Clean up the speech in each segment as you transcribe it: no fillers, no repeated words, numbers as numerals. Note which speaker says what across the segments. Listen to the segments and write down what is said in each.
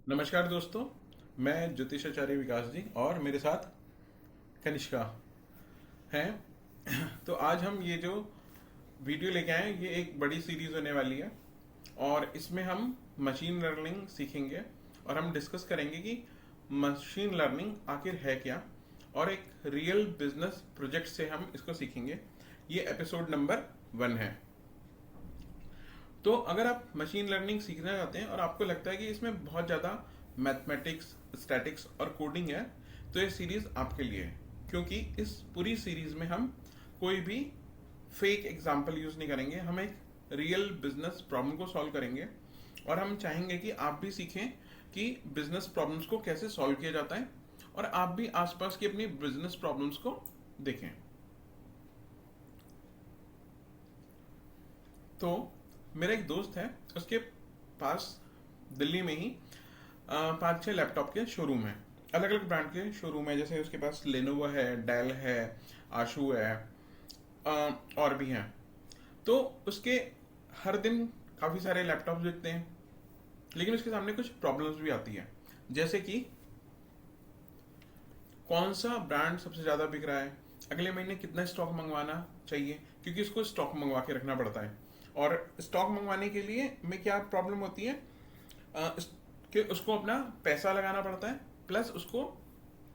Speaker 1: नमस्कार दोस्तों। मैं ज्योतिषाचार्य विकास जी और मेरे साथ कनिष्का हैं। तो आज हम ये जो वीडियो लेके आए हैं, ये एक बड़ी सीरीज होने वाली है और इसमें हम मशीन लर्निंग सीखेंगे और हम डिस्कस करेंगे कि मशीन लर्निंग आखिर है क्या, और एक रियल बिजनेस प्रोजेक्ट से हम इसको सीखेंगे। ये एपिसोड नंबर 1 है। तो अगर आप मशीन लर्निंग सीखना चाहते हैं और आपको लगता है कि इसमें बहुत ज़्यादा मैथमेटिक्स, स्टैटिक्स और कोडिंग है, तो ये सीरीज आपके लिए है। क्योंकि इस पूरी सीरीज में हम कोई भी फेक एग्जाम्पल यूज नहीं करेंगे, हम एक रियल बिजनेस प्रॉब्लम को सॉल्व करेंगे और हम चाहेंगे कि आप भी सीखें कि बिजनेस प्रॉब्लम्स को कैसे सॉल्व किया जाता है और आप भी आसपास की अपनी बिजनेस प्रॉब्लम्स को देखें। तो मेरा एक दोस्त है, उसके पास दिल्ली में ही 5-6 लैपटॉप के शोरूम है, अलग अलग ब्रांड के शोरूम है। जैसे उसके पास लेनोवो है, डेल है, आशू है, और भी हैं। तो उसके हर दिन काफ़ी सारे लैपटॉप बिकते हैं, लेकिन उसके सामने कुछ प्रॉब्लम्स भी आती है। जैसे कि कौन सा ब्रांड सबसे ज़्यादा बिक रहा है, अगले महीने कितना स्टॉक मंगवाना चाहिए, क्योंकि उसको स्टॉक मंगवा के रखना पड़ता है। और स्टॉक मंगवाने के लिए में क्या प्रॉब्लम होती है, कि उसको अपना पैसा लगाना पड़ता है, प्लस उसको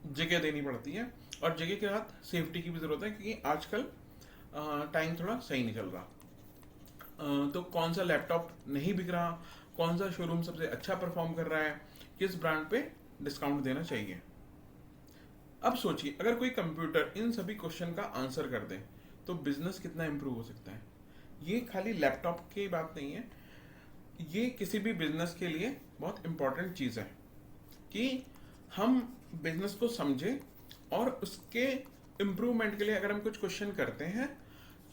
Speaker 1: जगह देनी पड़ती है, और जगह के साथ सेफ्टी की भी ज़रूरत है, क्योंकि आजकल टाइम थोड़ा सही नहीं चल रहा। तो कौन सा लैपटॉप नहीं बिक रहा, कौन सा शोरूम सबसे अच्छा परफॉर्म कर रहा है, किस ब्रांड पे डिस्काउंट देना चाहिए। अब सोचिए, अगर कोई कंप्यूटर इन सभी क्वेश्चन का आंसर कर दे तो बिजनेस कितना इंप्रूव हो सकता है। ये खाली लैपटॉप की बात नहीं है, ये किसी भी बिजनेस के लिए बहुत इंपॉर्टेंट चीज़ है कि हम बिजनेस को समझें और उसके इम्प्रूवमेंट के लिए अगर हम कुछ क्वेश्चन करते हैं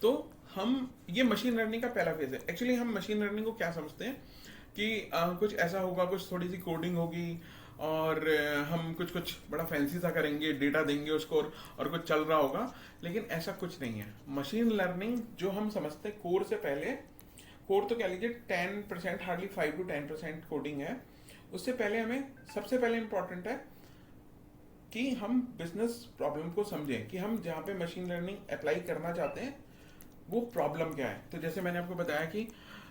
Speaker 1: तो हम, ये मशीन लर्निंग का पहला फेज है। एक्चुअली हम मशीन लर्निंग को क्या समझते हैं कि कुछ ऐसा होगा, कुछ थोड़ी सी कोडिंग होगी और हम कुछ कुछ बड़ा फैंसी सा करेंगे, डेटा देंगे उसको और कुछ चल रहा होगा। लेकिन ऐसा कुछ नहीं है। मशीन लर्निंग जो हम समझते हैं कोर से पहले, कोर तो कह लीजिए 10%, हार्डली 5 to 10% कोडिंग है। उससे पहले हमें सबसे पहले इंपॉर्टेंट है कि हम बिजनेस प्रॉब्लम को समझें कि हम जहाँ पे मशीन लर्निंग अप्लाई करना चाहते हैं वो प्रॉब्लम क्या है। तो जैसे मैंने आपको बताया कि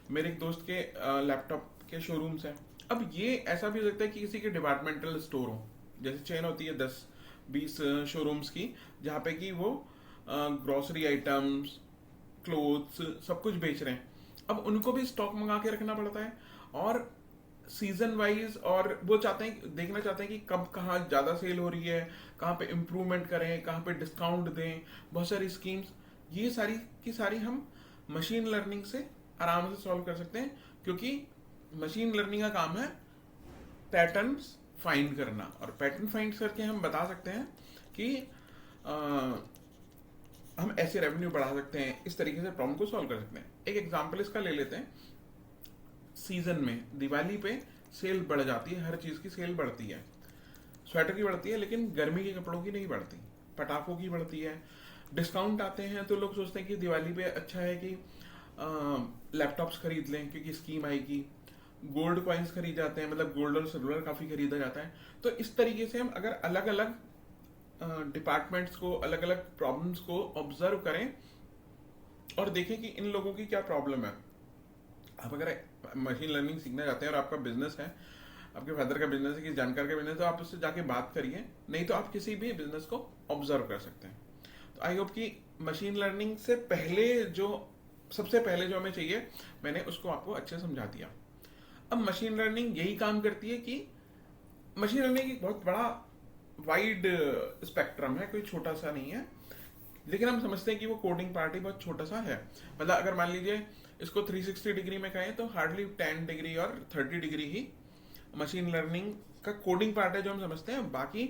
Speaker 1: मेरे एक दोस्त के लैपटॉप के शोरूम्स हैं। अब ये ऐसा भी हो सकता है कि किसी के डिपार्टमेंटल स्टोर हो, जैसे चेन होती है 10-20 शोरूम्स की, जहाँ पे कि वो ग्रोसरी आइटम्स, क्लोथ्स सब कुछ बेच रहे हैं। अब उनको भी स्टॉक मंगा के रखना पड़ता है और सीजन वाइज, और वो चाहते हैं, देखना चाहते हैं कि कब कहाँ ज़्यादा सेल हो रही है, कहाँ पे इम्प्रूवमेंट करें, कहाँ पे डिस्काउंट दें, बहुत सारी स्कीम्स। ये सारी की सारी हम मशीन लर्निंग से आराम से सॉल्व कर सकते हैं, क्योंकि मशीन लर्निंग का काम है पैटर्न्स फाइंड करना, और पैटर्न फाइंड करके हम बता सकते हैं कि हम ऐसे रेवेन्यू बढ़ा सकते हैं, इस तरीके से प्रॉब्लम को सॉल्व कर सकते हैं। एक एग्जांपल इसका ले लेते हैं। सीजन में दिवाली पे सेल बढ़ जाती है, हर चीज़ की सेल बढ़ती है। स्वेटर की बढ़ती है, लेकिन गर्मी के कपड़ों की नहीं बढ़ती, पटाखों की बढ़ती है। डिस्काउंट आते हैं तो लोग सोचते हैं कि दिवाली पे अच्छा है कि लैपटॉप्स खरीद लें क्योंकि स्कीम आएगी। गोल्ड कॉइन्स खरीद जाते हैं, मतलब गोल्ड और सिल्वर काफ़ी खरीदा जाता है। तो इस तरीके से हम अगर अलग अलग डिपार्टमेंट्स को, अलग अलग प्रॉब्लम्स को ऑब्जर्व करें और देखें कि इन लोगों की क्या प्रॉब्लम है। आप अगर मशीन लर्निंग सीखना चाहते हैं और आपका बिजनेस है, आपके फादर का बिजनेस है, किसी जानकार का बिजनेस है, तो आप उससे जाके बात करिए, नहीं तो आप किसी भी बिजनेस को ऑब्जर्व कर सकते हैं। तो आई होप कि मशीन लर्निंग से पहले जो, सबसे पहले जो हमें चाहिए, मैंने उसको आपको अच्छे से समझा दिया। अब मशीन लर्निंग यही काम करती है कि मशीन लर्निंग एक बहुत बड़ा वाइड स्पेक्ट्रम है, कोई छोटा सा नहीं है। लेकिन हम समझते हैं कि वो कोडिंग पार्ट ही बहुत छोटा सा है। मतलब अगर मान लीजिए इसको 360 डिग्री में कहें तो हार्डली 10 डिग्री और 30 डिग्री ही मशीन लर्निंग का कोडिंग पार्ट है जो हम समझते हैं। बाकी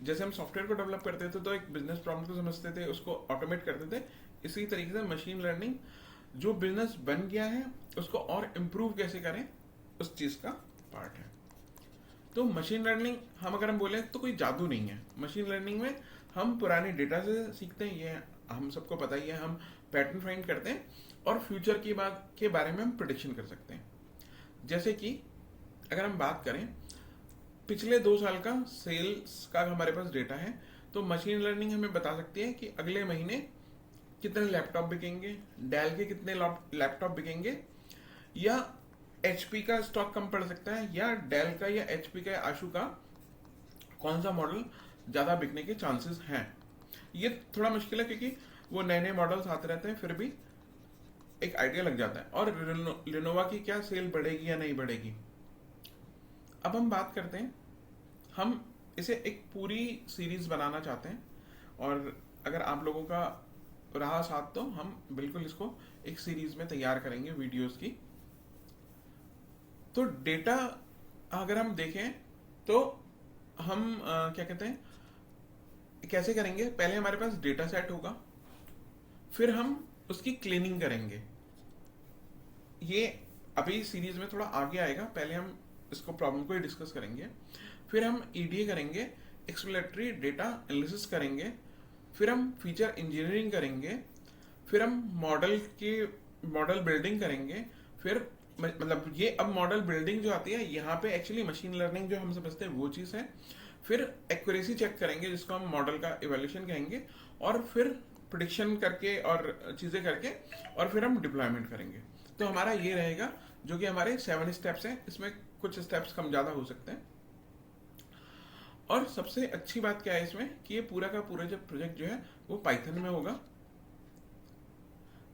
Speaker 1: जैसे हम सॉफ्टवेयर को डेवलप करते थे तो एक बिजनेस प्रॉब्लम को समझते थे, उसको ऑटोमेट करते थे, इसी तरीके से मशीन लर्निंग जो बिजनेस बन गया है उसको और इम्प्रूव कैसे करें, उस चीज़ का पार्ट है। तो मशीन लर्निंग हम अगर हम बोले तो कोई जादू नहीं है। मशीन लर्निंग में हम पुराने डेटा से सीखते हैं, ये हम सबको पता ही है। हम पैटर्न फाइंड करते हैं और फ्यूचर की बात के बारे में हम प्रिडिक्शन कर सकते हैं। जैसे कि अगर हम बात करें पिछले 2 साल का सेल्स का हमारे पास डेटा है, तो मशीन लर्निंग हमें बता सकती है कि अगले महीने कितने लैपटॉप बिकेंगे, डेल के कितने लैपटॉप बिकेंगे, या एचपी का स्टॉक कम पड़ सकता है, या डेल का या एचपी का या आशु का कौन सा मॉडल ज्यादा बिकने के चांसेस हैं। ये थोड़ा मुश्किल है क्योंकि वो नए नए मॉडल्स आते रहते हैं, फिर भी एक आइडिया लग जाता है। और लिनोवा की क्या सेल बढ़ेगी या नहीं बढ़ेगी। अब हम बात करते हैं, हम इसे एक पूरी सीरीज बनाना चाहते हैं, और अगर आप लोगों का रहा साथ तो हम बिल्कुल इसको एक सीरीज में तैयार करेंगे वीडियोस की। तो डेटा अगर हम देखें तो हम क्या कहते हैं कैसे करेंगे, पहले हमारे पास डेटा सेट होगा, फिर हम उसकी क्लीनिंग करेंगे। ये अभी सीरीज में थोड़ा आगे आएगा, पहले हम इसको प्रॉब्लम को ही डिस्कस करेंगे, फिर हम ईडीए करेंगे, एक्सप्लेनेटरी डेटा एनालिसिस करेंगे, फिर हम फीचर इंजीनियरिंग करेंगे, फिर हम मॉडल बिल्डिंग करेंगे, फिर मतलब ये अब मॉडल बिल्डिंग जो आती है यहाँ पे एक्चुअली मशीन लर्निंग जो हम समझते हैं वो चीज़ है। फिर एक्यूरेसी चेक करेंगे जिसको हम मॉडल का इवैल्यूएशन कहेंगे, और फिर प्रिडिक्शन करके और चीज़ें करके और फिर हम डिप्लॉयमेंट करेंगे। तो हमारा ये रहेगा जो कि हमारे 7 स्टेप्स हैं, इसमें कुछ स्टेप्स कम ज़्यादा हो सकते हैं। और सबसे अच्छी बात क्या है इसमें कि ये पूरा का पूरा जो प्रोजेक्ट जो है वो पाइथन में होगा।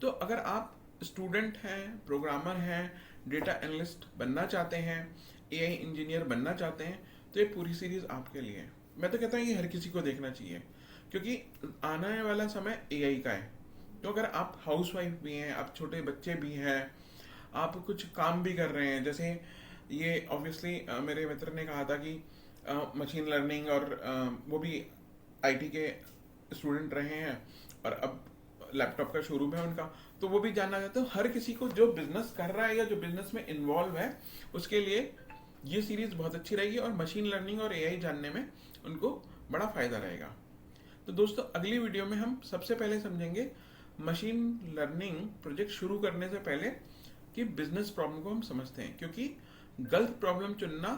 Speaker 1: तो अगर आप स्टूडेंट हैं, प्रोग्रामर हैं, डेटा एनालिस्ट बनना चाहते हैं, एआई इंजीनियर बनना चाहते हैं, तो ये पूरी सीरीज आपके लिए है। मैं तो कहता हूँ ये हर किसी को देखना चाहिए, क्योंकि आने वाला समय एआई का है। तो अगर आप हाउसवाइफ भी हैं, आप छोटे बच्चे भी हैं, आप कुछ काम भी कर रहे हैं, जैसे ये ऑब्वियसली मेरे मित्र ने कहा था कि मशीन लर्निंग और वो भी आईटी के स्टूडेंट रहे हैं और अब लैपटॉप का शोरूम है उनका, तो वो भी जानना चाहते हो। हर किसी को जो बिजनेस कर रहा है या जो बिजनेस में इन्वॉल्व है उसके लिए ये सीरीज बहुत अच्छी रहेगी, और मशीन लर्निंग और एआई जानने में उनको बड़ा फायदा रहेगा। तो दोस्तों अगली वीडियो में हम सबसे पहले समझेंगे मशीन लर्निंग प्रोजेक्ट शुरू करने से पहले कि बिजनेस प्रॉब्लम को हम समझते हैं, क्योंकि गलत प्रॉब्लम चुनना,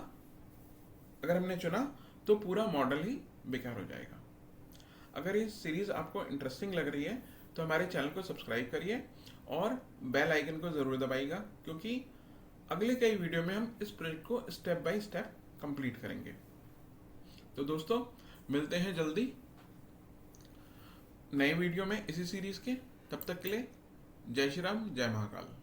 Speaker 1: अगर हमने चुना तो पूरा मॉडल ही बेकार हो जाएगा। अगर ये सीरीज आपको इंटरेस्टिंग लग रही है तो हमारे चैनल को सब्सक्राइब करिए और बेल आइकन को जरूर दबाइएगा, क्योंकि अगले कई वीडियो में हम इस प्रोजेक्ट को स्टेप बाय स्टेप कंप्लीट करेंगे। तो दोस्तों मिलते हैं जल्दी नए वीडियो में इसी सीरीज के। तब तक के लिए जय श्री राम, जय महाकाल।